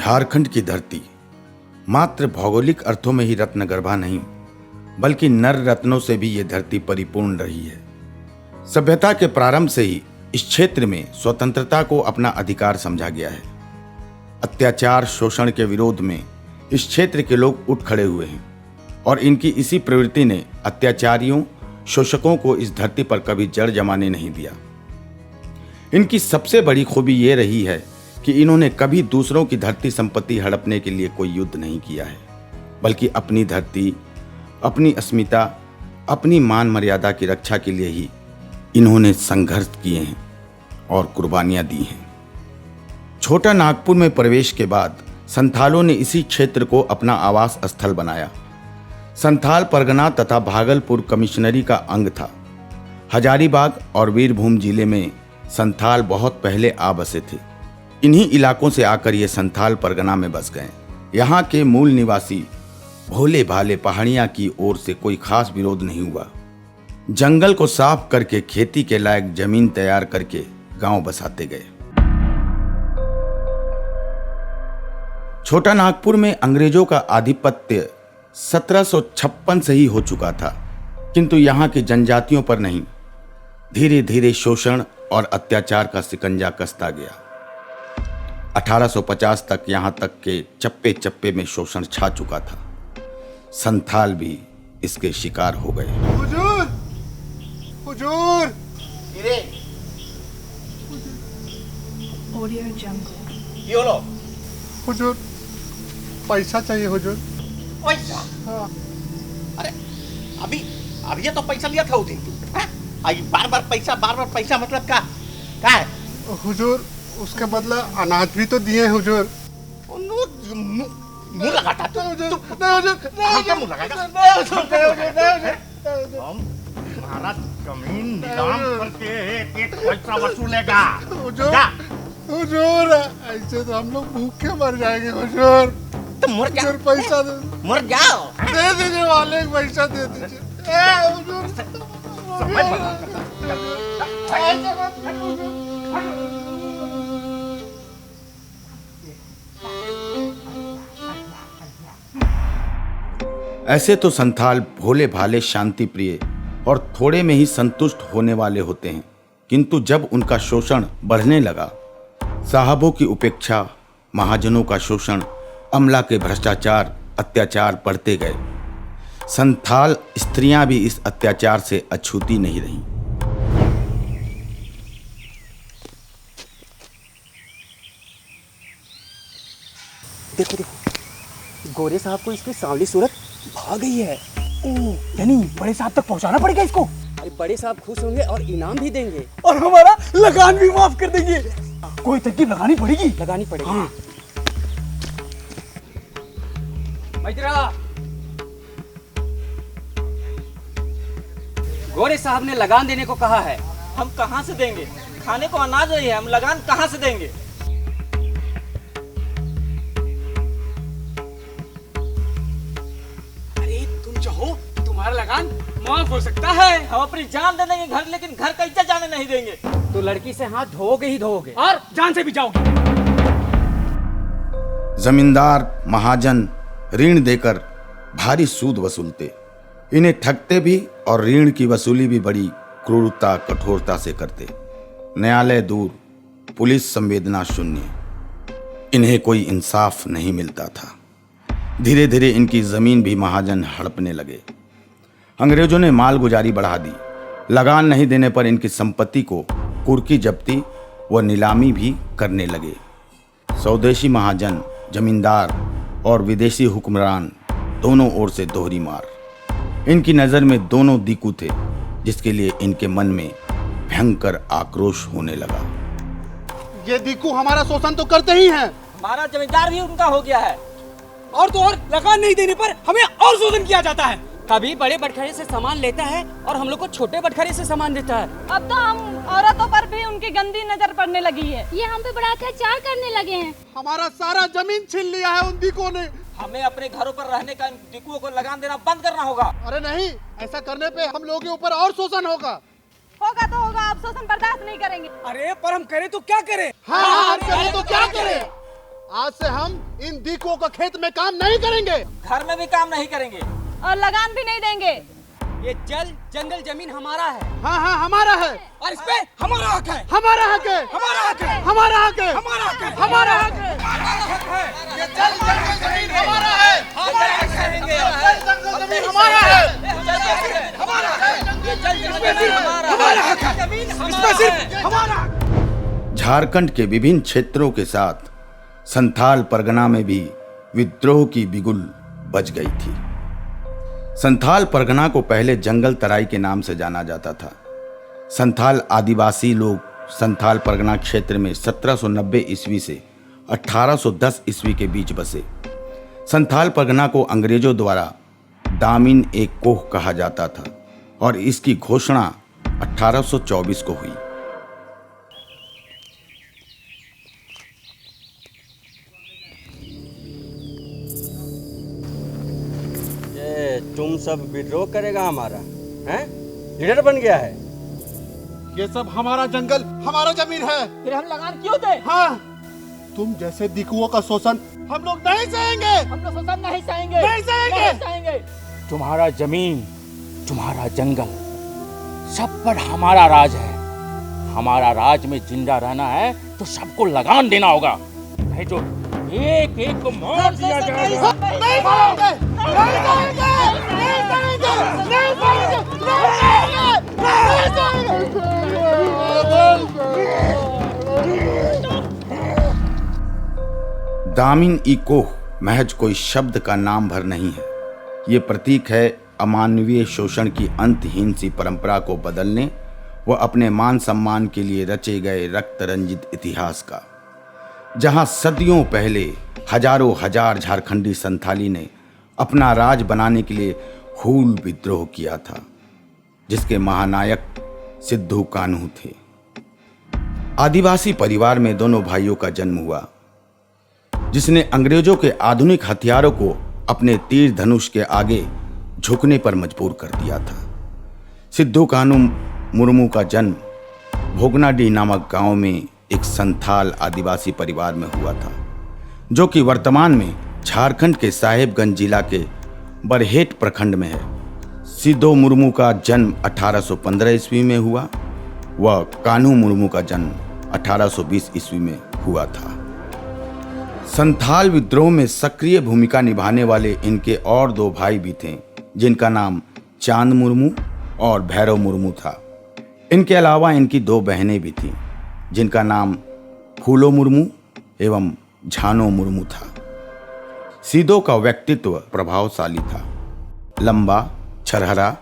झारखंड की धरती मात्र भौगोलिक अर्थों में ही रत्नगर्भा नहीं, बल्कि नर रत्नों से भी ये धरती परिपूर्ण रही है। सभ्यता के प्रारंभ से ही इस क्षेत्र में स्वतंत्रता को अपना अधिकार समझा गया है। अत्याचार शोषण के विरोध में इस क्षेत्र के लोग उठ खड़े हुए हैं और इनकी इसी प्रवृत्ति ने अत्याचारियों शोषकों को इस धरती पर कभी जड़ जमाने नहीं दिया। इनकी सबसे बड़ी खूबी ये रही है कि इन्होंने कभी दूसरों की धरती संपत्ति हड़पने के लिए कोई युद्ध नहीं किया है, बल्कि अपनी धरती, अपनी अस्मिता, अपनी मान मर्यादा की रक्षा के लिए ही इन्होंने संघर्ष किए हैं और कुर्बानियां दी हैं। छोटा नागपुर में प्रवेश के बाद संथालों ने इसी क्षेत्र को अपना आवास स्थल बनाया। संथाल परगना तथा भागलपुर कमिश्नरी का अंग था। हजारीबाग और वीरभूम जिले में संथाल बहुत पहले आ बसे थे। इन्हीं इलाकों से आकर ये संथाल परगना में बस गए। यहाँ के मूल निवासी भोले भाले पहाड़ियाँ की ओर से कोई खास विरोध नहीं हुआ। जंगल को साफ करके खेती के लायक जमीन तैयार करके गांव बसाते गए। छोटा नागपुर में अंग्रेजों का आधिपत्य 1756 से ही हो चुका था, किंतु यहाँ की जनजातियों पर नहीं। धीरे धीरे शोषण और अत्याचार का शिकंजा कसता गया। 1850 तक यहाँ तक के चप्पे चप्पे में शोषण छा चुका था। संथाल भी इसके शिकार हो गए। हुजूर, हुजूर, Audio Jungle. ये लो हुजूर, पैसा चाहिए हुजूर। पैसा। हाँ। अरे अभी अभी ये तो पैसा लिया था उस दिन तू। आई बार बार पैसा मतलब क्या है? हुजूर, उसके बदला अनाज भी तो दिए हुजूर। मुंह लगाता तू। मुंह लगाएगा? हमारा जमीन नीलाम करके एक पैसा वसूलेगा। हुजूर, हुजूर, ऐसे तो हम लोग भूखे मर जाएंगे हुजूर। तो मर जा। हुजूर, पैसा दे जाओ। दे दीजिए, वाले को पैसा दे दीजिए। हुजूर, ऐसे तो संथाल भोले भाले शांति प्रिय और थोड़े में ही संतुष्ट होने वाले होते हैं, किंतु जब उनका शोषण बढ़ने लगा, साहबों की उपेक्षा, महाजनों का शोषण, अमला के भ्रष्टाचार, अत्याचार बढ़ते गए। संथाल स्त्रियां भी इस अत्याचार से अछूती नहीं रहीं। देखो देखो, गोरे साहब को इसकी सांवली सूरत भाग गई है। यानी बड़े साहब तक पहुंचाना पड़ेगा इसको। अरे बड़े साहब खुश होंगे और इनाम भी देंगे और हमारा लगान भी माफ कर देंगे। कोई तरकीब लगानी पड़ेगी। हाँ। गोरे साहब ने लगान देने को कहा है। हम कहाँ से देंगे? खाने को अनाज नहीं है, हम लगान कहाँ से देंगे? अरे तुम चाहो तुम्हारा लगान माफ हो सकता है। हम अपनी जान दे देंगे घर, लेकिन घर का इज्जत जाने नहीं देंगे। तो लड़की से हाथ धोओगे ही धोओगे और जान से भी जाओगे। जमींदार महाजन ऋण देकर भारी सूद वसूलते। इन्हें ठगते भी और ऋण की वसूली भी बड़ी क्रूरता कठोरता से करते। न्यायालय दूर, पुलिस संवेदना शून्य, इन्हें कोई इंसाफ नहीं मिलता था। धीरे धीरे इनकी जमीन भी महाजन हड़पने लगे। अंग्रेजों ने मालगुजारी बढ़ा दी। लगान नहीं देने पर इनकी संपत्ति को कुर्की जब्ती व नीलामी भी करने लगे। स्वदेशी महाजन, जमींदार और विदेशी हुक्मरान दोनों ओर से दोहरी मार। इनकी नज़र में दोनों दीकू थे, जिसके लिए इनके मन में भयंकर आक्रोश होने लगा। ये दीकू हमारा शोषण तो करते ही हैं। हमारा जमींदार भी उनका हो गया है। और तो और लगान नहीं देने पर हमें और शोषण किया जाता है। कभी बड़े बटखरे से सामान लेता है और हम लोग को छोटे बटखरे से सामान देता है। अब तो हम औरतों पर भी उनकी गंदी नजर पड़ने लगी है। ये हम पे बड़ा अत्याचार करने लगे हैं। हमारा सारा जमीन छीन लिया है उन दीकुओं ने। हमें अपने घरों पर रहने का इन दीकुओं को लगान देना बंद करना होगा। अरे नहीं, ऐसा करने पे हम लोगों के ऊपर और शोषण होगा। होगा तो होगा, आप शोषण बर्दाश्त नहीं करेंगे। अरे पर हम करें तो क्या करें? हाँ, हम करें तो क्या करें? आज से हम इन दीकुओं का खेत में काम नहीं करेंगे। घर में भी काम नहीं करेंगे और लगान भी नहीं देंगे। ये जल जंगल जमीन हमारा है। हाँ हाँ हमारा है। और इस पे हमारा हक है। हमारा हक है। हमारा हक है। हमारा हक है। हमारा हक है। हमारा हक है। ये जल जंगल जमीन हमारा है। हमारा हक है। जल जंगल जमीन हमारा है। हमारा हक है। इसमें सिर्फ हमारा। झारखंड के विभिन्न क्षेत्रों के साथ संथाल परगना में भी विद्रोह की बिगुल बज गई थी। संथाल परगना को पहले जंगल तराई के नाम से जाना जाता था। संथाल आदिवासी लोग संथाल परगना क्षेत्र में 1790 ईस्वी से 1810 ईस्वी के बीच बसे। संथाल परगना को अंग्रेजों द्वारा दामिन एक कोह कहा जाता था और इसकी घोषणा 1824 को हुई। तुम सब विद्रोह करेगा हमारा, हैं? लीडर बन गया है। ये सब हमारा जंगल हमारा जमीन है। फिर हम लगान क्यों दे? हाँ तुम जैसे दिकुओं का शोषण हम लोग नहीं सहेंगे। हम लोग शोषण नहीं सहेंगे। नहीं सहेंगे। नहीं सहेंगे। तुम्हारा जमीन, तुम्हारा जंगल, सब पर हमारा राज है। हमारा राज में जिंदा रहना है तो सबको लगान देना होगा, नहीं तो एक एक को मार दिया जाएगा। नहीं सहेंगे। नहीं सहेंगे। नहीं सहेंगे। नहीं सहेंगे। नहीं सहेंगे। दामिन ई कोह महज कोई शब्द का नाम भर नहीं है। ये प्रतीक है अमानवीय शोषण की अंतहीन सी परंपरा को बदलने व अपने मान सम्मान के लिए रचे गए रक्त रंजित इतिहास का, जहां सदियों पहले हजारों हजार झारखंडी संथाली ने अपना राज बनाने के लिए हूल विद्रोह किया था, जिसके महानायक सिद्धू कान्हू थे। आदिवासी परिवार में दोनों भाइयों का जन्म हुआ, जिसने अंग्रेजों के आधुनिक हथियारों को अपने तीर धनुष के आगे झुकने पर मजबूर कर दिया था। सिद्धू कान्हू मुर्मू का जन्म भोगनाडीह नामक गांव में एक संथाल आदिवासी परिवार में हुआ था, जो कि वर्तमान में झारखंड के साहेबगंज जिला के बरहेट प्रखंड में है। सिद्धू मुर्मू का जन्म 1815 ईस्वी में हुआ व कान्हू मुर्मू का जन्म 1820 ईस्वी में हुआ था। संथाल विद्रोह में सक्रिय भूमिका निभाने वाले इनके और दो भाई भी थे, जिनका नाम चांद मुर्मू और भैरव मुर्मू था। इनके अलावा इनकी दो बहनें भी थीं, जिनका नाम फूलो मुर्मू एवं झानो मुर्मू था। सिद्धू का व्यक्तित्व प्रभावशाली था। लंबा, छरहरा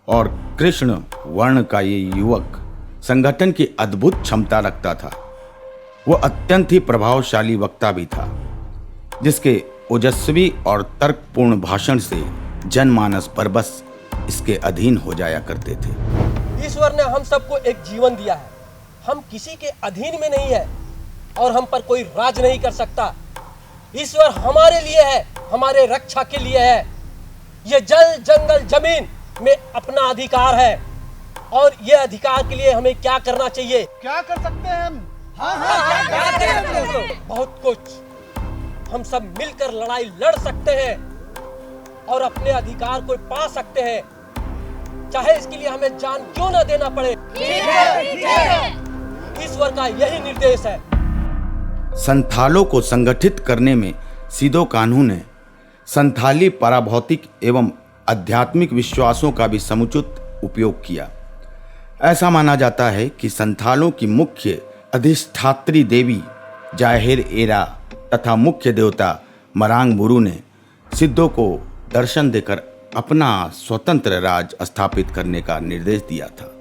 और कृष्ण वर्ण का ये युवक संगठन की अद्भुत क्षमता रखता था। वो अत्यंत ही प्रभावशाली वक्ता भी था, जिसके ओजस्वी और तर्कपूर्ण भाषण से जनमानस बरबस इसके अधीन हो जाया करते थे। ईश्वर ने हम सबको एक जीवन दिया है। हम किसी के अधीन में नहीं है और हम पर कोई राज नहीं कर सकता। ईश्वर हमारे लिए है, हमारे रक्षा के लिए है। ये जल जंगल जमीन में अपना अधिकार है और ये अधिकार के लिए हमें क्या करना चाहिए? क्या कर सकते हैं हम? बहुत कुछ। हम सब मिलकर लड़ाई लड़ सकते हैं और अपने अधिकार को पा सकते हैं, चाहे इसके लिए हमें जान क्यों ना देना पड़े। ईश्वर का यही निर्देश है। संथालों को संगठित करने में सिद्धू कान्हू ने संथाली पराभौतिक एवं आध्यात्मिक विश्वासों का भी समुचित उपयोग किया। ऐसा माना जाता है कि संथालों की मुख्य अधिष्ठात्री देवी जाहिर एरा तथा मुख्य देवता मरांग बुरू ने सिद्धू को दर्शन देकर अपना स्वतंत्र राज स्थापित करने का निर्देश दिया था।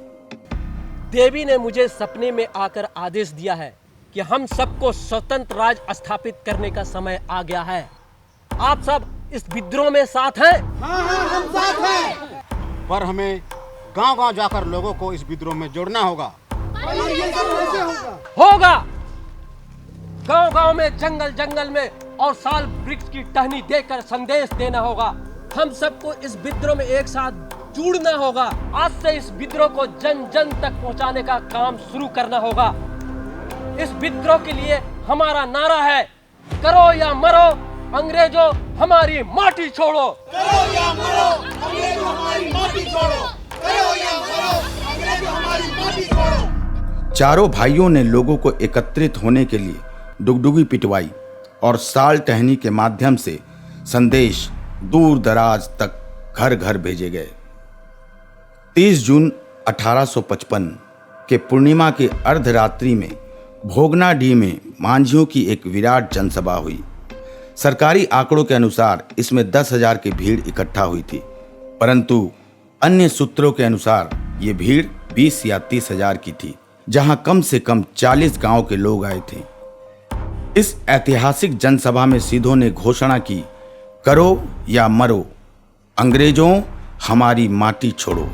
देवी ने मुझे सपने में आकर आदेश दिया है कि हम सबको स्वतंत्र राज स्थापित करने का समय आ गया है। आप सब इस विद्रोह में साथ हैं? हाँ हाँ हम साथ हैं। पर हमें गांव-गांव जाकर लोगों को इस विद्रोह में जोड़ना होगा। ये सब कैसे होगा? होगा। गांव-गांव में, जंगल-जंगल में और साल वृक्ष की टहनी देकर संदेश देना होगा। हम सबको इस विद्रोह में एक साथ जुड़ना होगा। आज से इस विद्रोह को जन जन तक पहुंचाने का काम शुरू करना होगा। इस विद्रोह के लिए हमारा नारा है, करो या मरो, अंग्रेजों हमारी माटी छोड़ो। करो या मरो, अंग्रेजों हमारी माटी छोड़ो। करो या मरो, अंग्रेजों हमारी माटी छोड़ो। चारों भाइयों ने लोगों को एकत्रित होने के लिए डुगडुगी पिटवाई और साल टहनी के माध्यम से संदेश दूर दराज तक घर घर भेजे गए। 30 जून 1855 के पूर्णिमा के अर्धरात्रि में भोगनाडीह में मांझियों की एक विराट जनसभा हुई। सरकारी आंकड़ों के अनुसार इसमें 10,000 की भीड़ इकट्ठा हुई थी, परंतु अन्य सूत्रों के अनुसार ये भीड़ 20 या 30,000 की थी, जहां कम से कम 40 गांव के लोग आए थे। इस ऐतिहासिक जनसभा में सिद्धों ने घोषणा की, करो या मरो, अंग्रेजों हमारी माटी छोड़ो।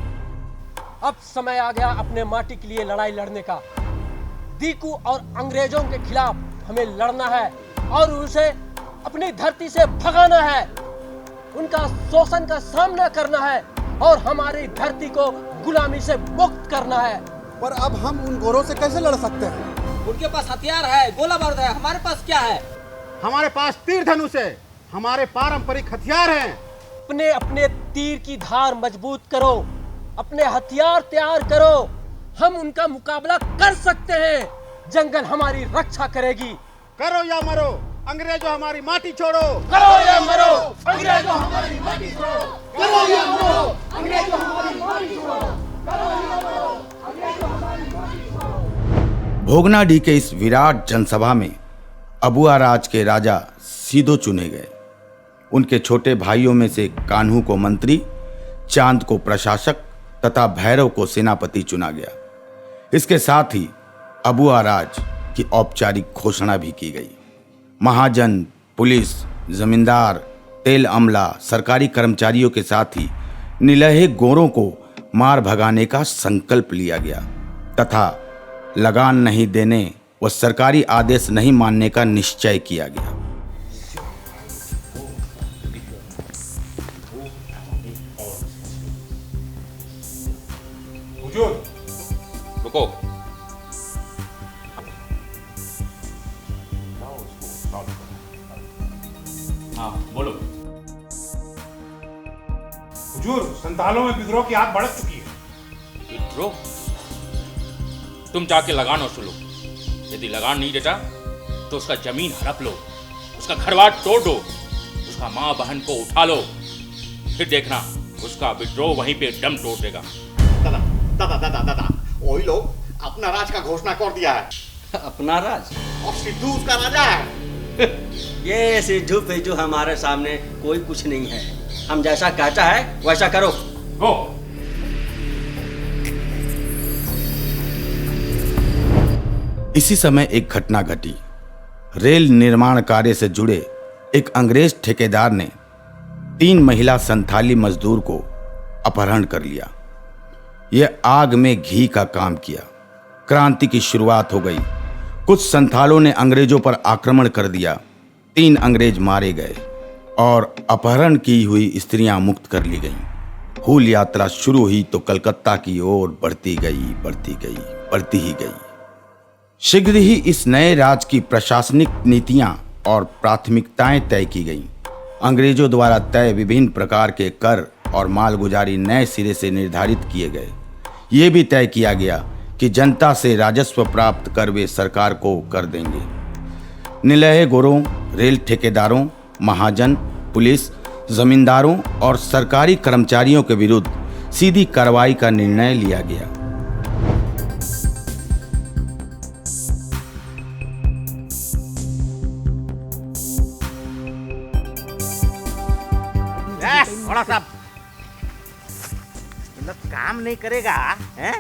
अब समय आ गया अपने माटी के लिए लड़ाई लड़ने का। दीकू और अंग्रेजों के खिलाफ हमें लड़ना है और उसे अपनी धरती से भगाना है। उनका शोषण का सामना करना है और हमारी धरती को गुलामी से मुक्त करना है। पर अब हम उन गोरों से कैसे लड़ सकते हैं? उनके पास हथियार है, गोला बारूद है, हमारे पास क्या है? हमारे पास तीर धनुष है, हमारे पारंपरिक हथियार हैं। अपने अपने तीर की धार मजबूत करो, अपने हथियार तैयार करो, हम उनका मुकाबला कर सकते हैं। जंगल हमारी रक्षा करेगी। करो या मरो, अंग्रेजों हमारी माटी छोड़ो। करो या मरो, अंग्रेजों हमारी माटी छोड़ो। करो या मरो, अंग्रेजों हमारी माटी छोड़ो। भोगनाडीह के इस विराट जनसभा में अबुआ राज के राजा सीधो चुने गए। उनके छोटे भाइयों में से कान्हू को मंत्री, चांद को प्रशासक तथा भैरव को सेनापति चुना गया। इसके साथ ही अबुआ राज की औपचारिक घोषणा भी की गई। महाजन, पुलिस, जमींदार, तेल अमला, सरकारी कर्मचारियों के साथ ही निलहे गोरों को मार भगाने का संकल्प लिया गया तथा लगान नहीं देने व सरकारी आदेश नहीं मानने का निश्चय किया गया। रुको, हाँ बोलो। हुजूर, संतालों में विद्रोह की आग भड़क चुकी है। विद्रोह? तुम जाके लगान वसूलो लो। यदि लगान नहीं देता तो उसका जमीन हड़प लो, उसका घरबार तोड़ दो, उसका माँ बहन को उठा लो, फिर देखना उसका विद्रोह वहीं पे दम तोड़ देगा। दादा दादा दादा दादा, वही लोग अपना राज का घोषणा कर दिया है। अपना राज? और सिद्धू उसका राजा है। ये सिद्धू पिद्धू हमारे सामने कोई कुछ नहीं है। हम जैसा कहता है वैसा करो। गो। इसी समय एक घटना घटी। रेल निर्माण कार्य से जुड़े एक अंग्रेज ठेकेदार ने 3 महिला संथाली मजदूर को अपहरण कर लिया। यह आग में घी का काम किया। क्रांति की शुरुआत हो गई। कुछ संथालों ने अंग्रेजों पर आक्रमण कर दिया। 3 अंग्रेज मारे गए और अपहरण की हुई स्त्रियां मुक्त कर ली गईं। हूल यात्रा शुरू हुई तो कलकत्ता की ओर बढ़ती ही गई। शीघ्र ही इस नए राज की प्रशासनिक नीतियां और प्राथमिकताएं तय की गईं। अंग्रेजों द्वारा तय विभिन्न प्रकार के कर और मालगुजारी नए सिरे से निर्धारित किए गए। ये भी तय किया गया कि जनता से राजस्व प्राप्त कर वे सरकार को कर देंगे। निलहे गोरों, रेल ठेकेदारों, महाजन, पुलिस, जमींदारों और सरकारी कर्मचारियों के विरुद्ध सीधी कार्रवाई का निर्णय लिया गया। बड़ा साहब, मतलब काम नहीं करेगा हैं?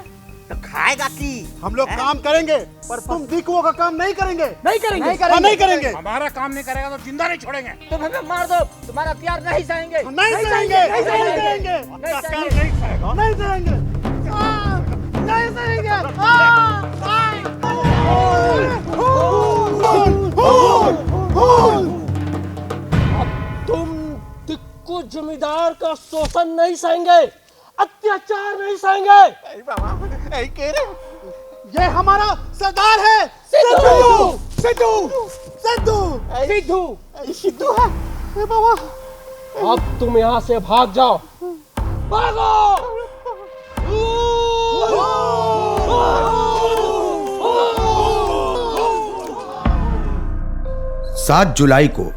तो खाएगा की? हम लोग काम करेंगे, पर तुम दीकुओं का काम नहीं करेंगे। नहीं करेंगे। नहीं करेंगे। हमारा काम नहीं करेगा तो जिंदा नहीं छोड़ेंगे। तुम हमें मार दो, तुम्हारा हथियार नहीं सहेंगे। नहीं सहेंगे। नहीं सहेंगे। नहीं सहेंगे। नहीं सहेंगे। तुम दिक्कू जमींदार का शोषण नहीं सहेंगे, अत्याचार नहीं सहेंगे। ये हमारा सरदार है सिद्धू। सिद्धू सिद्धू सिद्धू सिद्धू है बाबा। अब तुम यहाँ से भाग जाओ। भागो 7 जुलाई को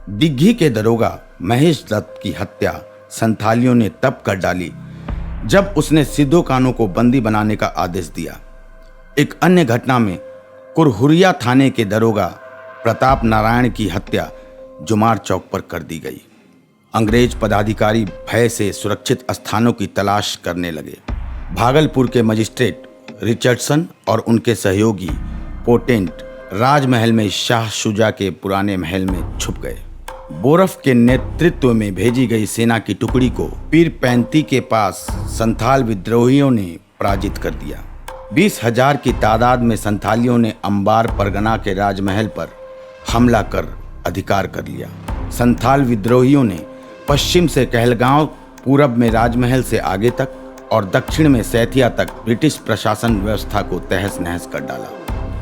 दिग्घी के दरोगा महेश दत्त की हत्या संथालियों ने तब कर डाली जब उसने सिद्धू कान्हू को बंदी बनाने का आदेश दिया। एक अन्य घटना में कुरहुरिया थाने के दरोगा प्रताप नारायण की हत्या जुमार चौक पर कर दी गई। अंग्रेज पदाधिकारी भय से सुरक्षित स्थानों की तलाश करने लगे। भागलपुर के मजिस्ट्रेट रिचर्डसन और उनके सहयोगी पोटेंट राजमहल में शाह शुजा के पुराने महल में छुप गए। बोरफ के नेतृत्व में भेजी गई सेना की टुकड़ी को पीरपैंती के पास संथाल विद्रोहियों ने पराजित कर दिया। 20,000 की तादाद में संथालियों ने अंबार परगना के राजमहल पर हमला कर अधिकार कर लिया। संथाल विद्रोहियों ने पश्चिम से कहलगांव, पूरब में राजमहल से आगे तक और दक्षिण में सैथिया तक ब्रिटिश प्रशासन व्यवस्था को तहस नहस कर डाला।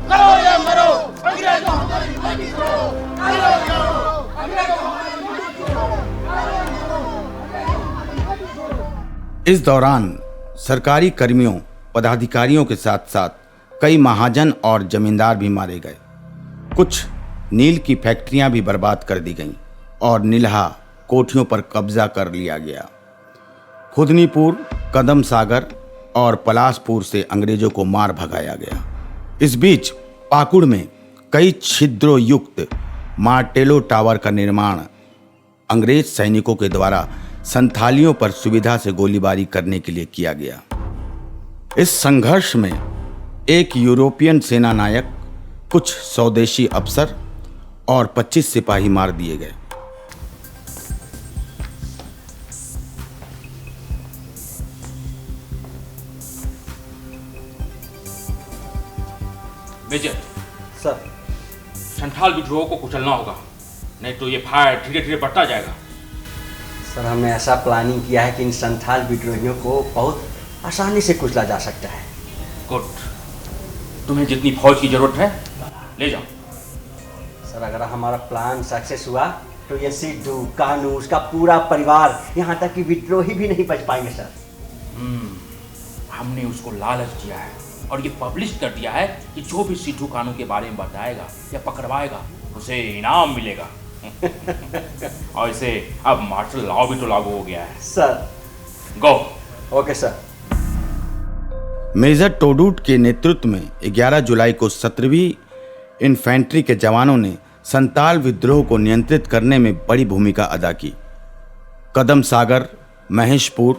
करो या मरो, अंग्रेजों हमारी माटी छोड़ो। करो या मरो, अंग्रेजों हमारी माटी छोड़ो। इस दौरान सरकारी कर्मियों, पदाधिकारियों के साथ साथ कई महाजन और जमींदार भी मारे गए। कुछ नील की फैक्ट्रियां भी बर्बाद कर दी गईं और नीलहा कोठियों पर कब्जा कर लिया गया। खुदनीपुर, कदम सागर और पलासपुर से अंग्रेजों को मार भगाया गया। इस बीच पाकुड़ में कई छिद्रों युक्त मार्टेलो टावर का निर्माण अंग्रेज सैनिकों के द्वारा संथालियों पर सुविधा से गोलीबारी करने के लिए किया गया। इस संघर्ष में एक यूरोपियन सेना नायक, कुछ स्वदेशी अफसर और 25 सिपाही मार दिए गए। मेजर सर, संथाल विद्रोह को कुचलना होगा, नहीं तो ये फायर धीरे धीरे बढ़ता जाएगा। सर हमने ऐसा प्लानिंग किया है कि इन संथाल विद्रोहियों को बहुत आसानी से कुचला जा सकता है। गुड, तुम्हें जितनी फौज की जरूरत है ले जाओ। सर अगर हमारा प्लान सक्सेस हुआ तो ये सिद्धू, कान्हू, उसका पूरा परिवार, यहाँ तक कि विद्रोही भी नहीं बच पाएंगे सर। हमने उसको लालच दिया है और ये पब्लिश कर दिया है कि जो भी सिद्धू कान्हू के बारे में बताएगा या पकड़वाएगा उसे इनाम मिलेगा। और इसे अब मार्शल लॉ भी तो लागू हो गया है। Sir go. Okay sir. Major टोडूट के नेतृत्व में 11 जुलाई को 17वीं इन्फेंट्री के जवानों ने संथाल विद्रोह को नियंत्रित करने में बड़ी भूमिका अदा की। कदम सागर, महेशपुर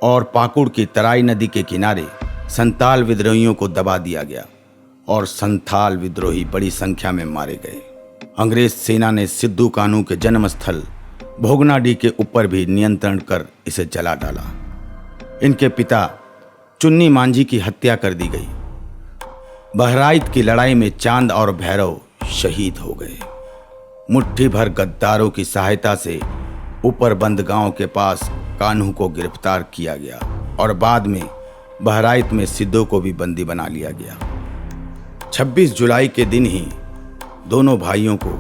और पाकुड़ की तराई नदी के किनारे संथाल विद्रोहियों को दबा दिया गया और संथाल विद्रोही बड़ी संख्या में मारे गए। अंग्रेज सेना ने सिद्धू कान्हू के जन्मस्थल भोगनाडीह के ऊपर भी नियंत्रण कर इसे जला डाला। इनके पिता चुन्नी मांझी की हत्या कर दी गई। बहराइच की लड़ाई में चांद और भैरव शहीद हो गए। मुट्ठी भर गद्दारों की सहायता से ऊपर बंद गांव के पास कान्हू को गिरफ्तार किया गया और बाद में बहराइच में सिद्धू को भी बंदी बना लिया गया। 26 जुलाई के दिन ही दोनों भाइयों को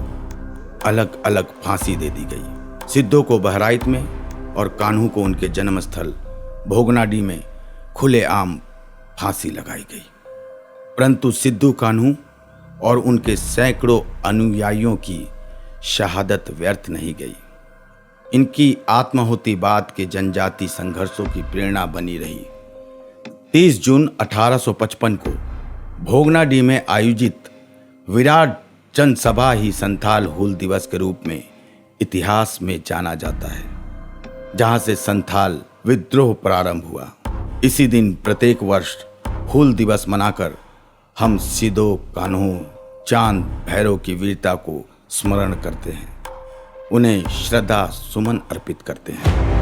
अलग अलग फांसी दे दी गई। सिद्धू को बहराइच में और कान्हू को उनके जन्मस्थल भोगनाडीह में खुलेआम फांसी लगाई गई। परंतु सिद्धू कान्हू और उनके सैकड़ों अनुयायियों की शहादत व्यर्थ नहीं गई। इनकी आत्माहुति बाद के जनजाति संघर्षों की प्रेरणा बनी रही। 30 जून 1855 को भोगनाडीह में आयोजित विराट जनसभा ही संथाल हूल दिवस के रूप में इतिहास में जाना जाता है, जहां से संथाल विद्रोह प्रारंभ हुआ। इसी दिन प्रत्येक वर्ष हूल दिवस मनाकर हम सिद्धू कान्हू, चांद भैरव की वीरता को स्मरण करते हैं, उन्हें श्रद्धा सुमन अर्पित करते हैं।